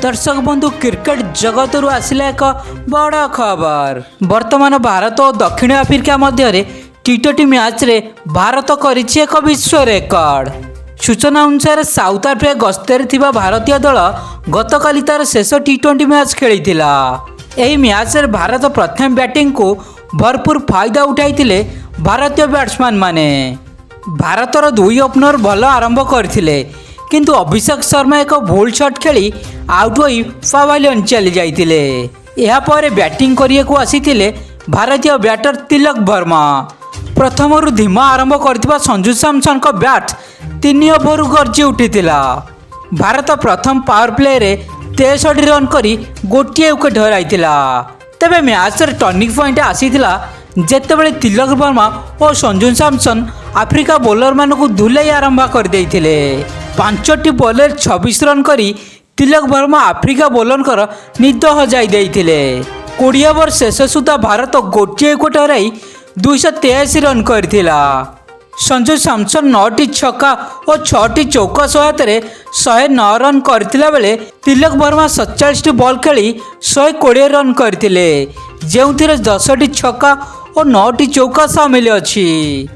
दर्शक बंधु क्रिकेट जगत आसिला एक बड़ खबर। वर्तमान भारत और दक्षिण आफ्रिका मध्य टी20 मैच रे भारत करिछि एक विश्व रेकर्ड। सूचना अनुसार साउथ आफ्रिका गस्तर थिबा भारतीय दल गतकाली तार शेष टी20 मैच खेलिथिला। एही मैच रे भारत प्रथम बैटिंग को भरपूर फायदा उठाइथिले भारतीय बैट्समैन माने। भारतर दुई ओपनर भल आरंभ करथिले किंतु अभिषेक शर्मा एक भूल शॉट खेली आउट होई पवेलियन चली जाइतिले। या पर बैटिंग करिएको आसीथिले भारतीय बैटर तिलक वर्मा। प्रथमरु धीमा आरंभ करथिबा संजू सैमसन को बैट 3 ओवर गरजी उठितिला। भारत प्रथम पावर प्ले रे 63 रन करी गोटिए विकेट हराइतिला। तबे मैच रे टर्निंग पॉइंट आसीथिला जेतेबेले तिलक वर्मा और संजू सैमसन आफ्रिका बोलर मानकु धुलाई आरंभ कर देइथिले। 5टी बॉल 26 रन करी Tilak Varma Africa bowler निद हजाई देइथिले। 20 over शेष सुधा भारत गोटिए विकेट हराई 283 रन करथिला। संजू सैमसन 9टी छक्का और 6टी चौका सहायता 109 रन करथिला बेले तिलक वर्मा 47टी बॉल खेली 120 रन करथिले, जेउथिरे 10टी छक्का और 9टी चौका शामिल अछि।